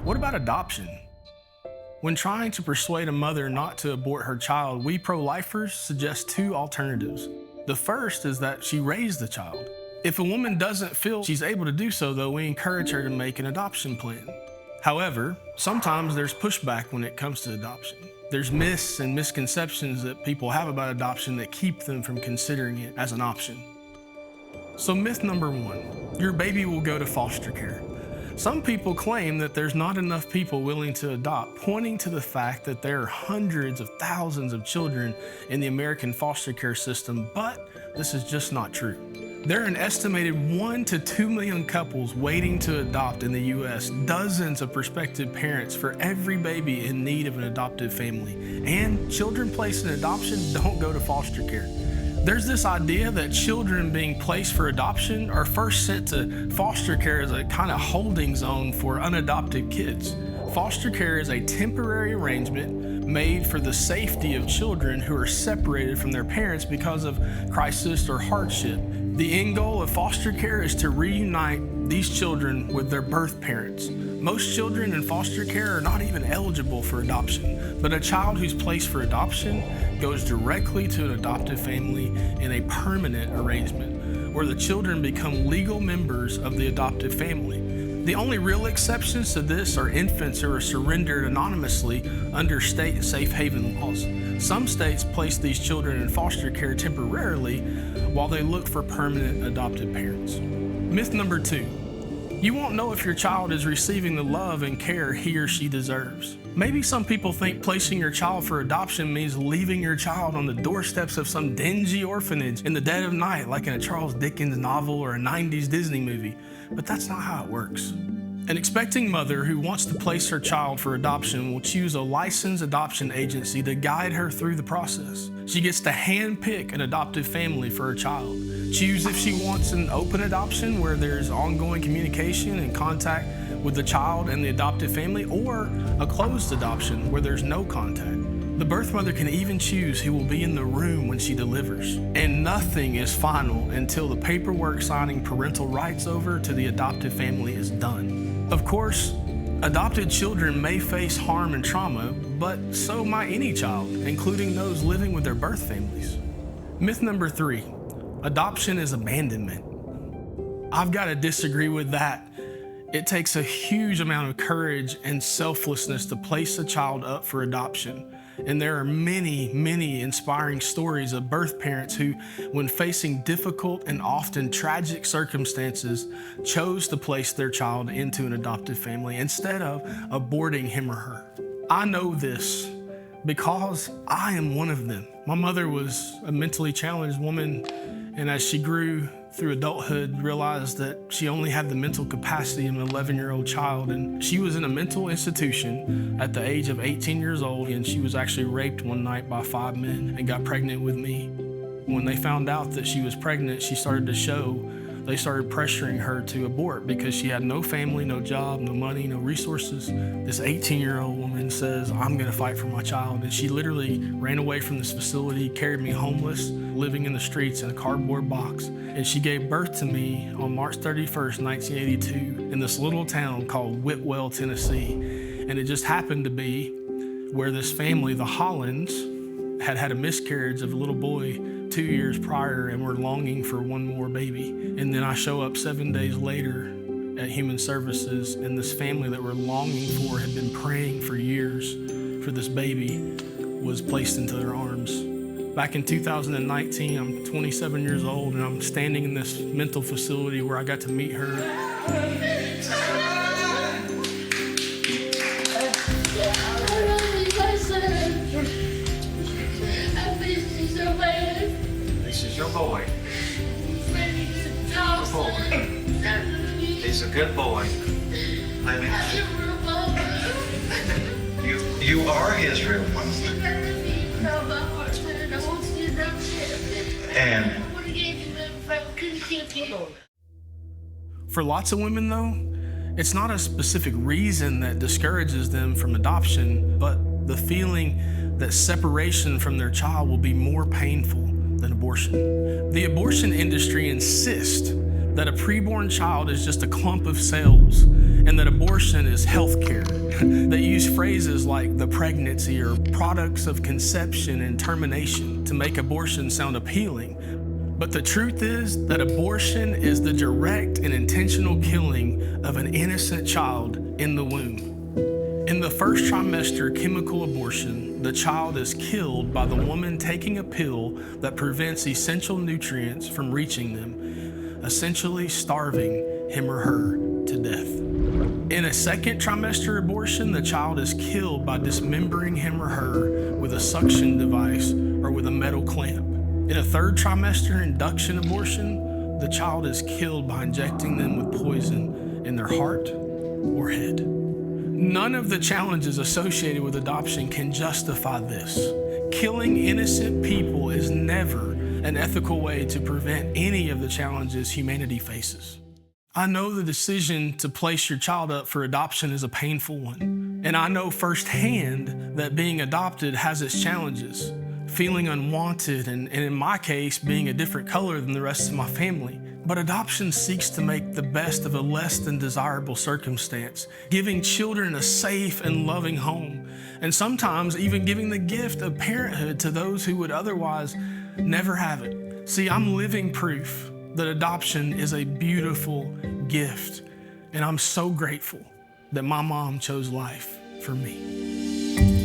What about adoption? When trying to persuade a mother not to abort her child, we pro-lifers suggest two alternatives. The first is that she raise the child. If a woman doesn't feel she's able to do so, though, we encourage her to make an adoption plan. However, sometimes there's pushback when it comes to adoption. There's myths and misconceptions that people have about adoption that keep them from considering it as an option. So myth number one, your baby will go to foster care. Some people claim that there's not enough people willing to adopt, pointing to the fact that there are hundreds of thousands of children in the American foster care system, but this is just not true. There are an estimated 1 to 2 million couples waiting to adopt in the U.S., dozens of prospective parents for every baby in need of an adoptive family, and children placed in adoption don't go to foster care. There's this idea that children being placed for adoption are first sent to foster care as a kind of holding zone for unadopted kids. Foster care is a temporary arrangement made for the safety of children who are separated from their parents because of crisis or hardship. The end goal of foster care is to reunite these children with their birth parents. Most children in foster care are not even eligible for adoption, but a child who's placed for adoption goes directly to an adoptive family in a permanent arrangement, where the children become legal members of the adoptive family. The only real exceptions to this are infants who are surrendered anonymously under state safe haven laws. Some states place these children in foster care temporarily while they look for permanent adoptive parents. Myth number two, you won't know if your child is receiving the love and care he or she deserves. Maybe some people think placing your child for adoption means leaving your child on the doorsteps of some dingy orphanage in the dead of night, like in a Charles Dickens novel or a 90s Disney movie, but that's not how it works. An expecting mother who wants to place her child for adoption will choose a licensed adoption agency to guide her through the process. She gets to handpick an adoptive family for her child, choose if she wants an open adoption where there's ongoing communication and contact with the child and the adoptive family, or a closed adoption where there's no contact. The birth mother can even choose who will be in the room when she delivers. And nothing is final until the paperwork signing parental rights over to the adoptive family is done. Of course, adopted children may face harm and trauma, but so might any child, including those living with their birth families. Myth number three, adoption is abandonment. I've got to disagree with that. It takes a huge amount of courage and selflessness to place a child up for adoption. And there are many, many inspiring stories of birth parents who, when facing difficult and often tragic circumstances, chose to place their child into an adoptive family instead of aborting him or her. I know this because I am one of them. My mother was a mentally challenged woman, and as she grew through adulthood, realized that she only had the mental capacity of an 11-year-old child, and she was in a mental institution at the age of 18 years old, and she was actually raped one night by 5 men and got pregnant with me. When they found out that she was pregnant, she started to show. They started pressuring her to abort because she had no family, no job, no money, no resources. This 18-year-old woman says, I'm gonna fight for my child. And she literally ran away from this facility, carried me homeless, living in the streets in a cardboard box. And she gave birth to me on March 31st, 1982, in this little town called Whitwell, Tennessee. And it just happened to be where this family, the Hollands, had had a miscarriage of a little boy 2 years prior and were longing for one more baby. And then I show up 7 days later at Human Services, and this family that we're longing for had been praying for years for this baby was placed into their arms. Back in 2019, I'm 27 years old, and I'm standing in this mental facility where I got to meet her. This is your boy. Good boy. He's a good boy. You are his real one. And for lots of women, though, it's not a specific reason that discourages them from adoption, but the feeling that separation from their child will be more painful than abortion. The abortion industry insists that a preborn child is just a clump of cells, and that abortion is healthcare. They use phrases like the pregnancy or products of conception and termination to make abortion sound appealing. But the truth is that abortion is the direct and intentional killing of an innocent child in the womb. In the first trimester chemical abortion, the child is killed by the woman taking a pill that prevents essential nutrients from reaching them, essentially starving him or her to death. In a second trimester abortion, the child is killed by dismembering him or her with a suction device or with a metal clamp. In a third trimester induction abortion, the child is killed by injecting them with poison in their heart or head. None of the challenges associated with adoption can justify this. Killing innocent people is never an ethical way to prevent any of the challenges humanity faces. I know the decision to place your child up for adoption is a painful one, and I know firsthand that being adopted has its challenges. Feeling unwanted, and in my case, being a different color than the rest of my family. But adoption seeks to make the best of a less than desirable circumstance, giving children a safe and loving home, and sometimes even giving the gift of parenthood to those who would otherwise never have it. See, I'm living proof that adoption is a beautiful gift, and I'm so grateful that my mom chose life for me.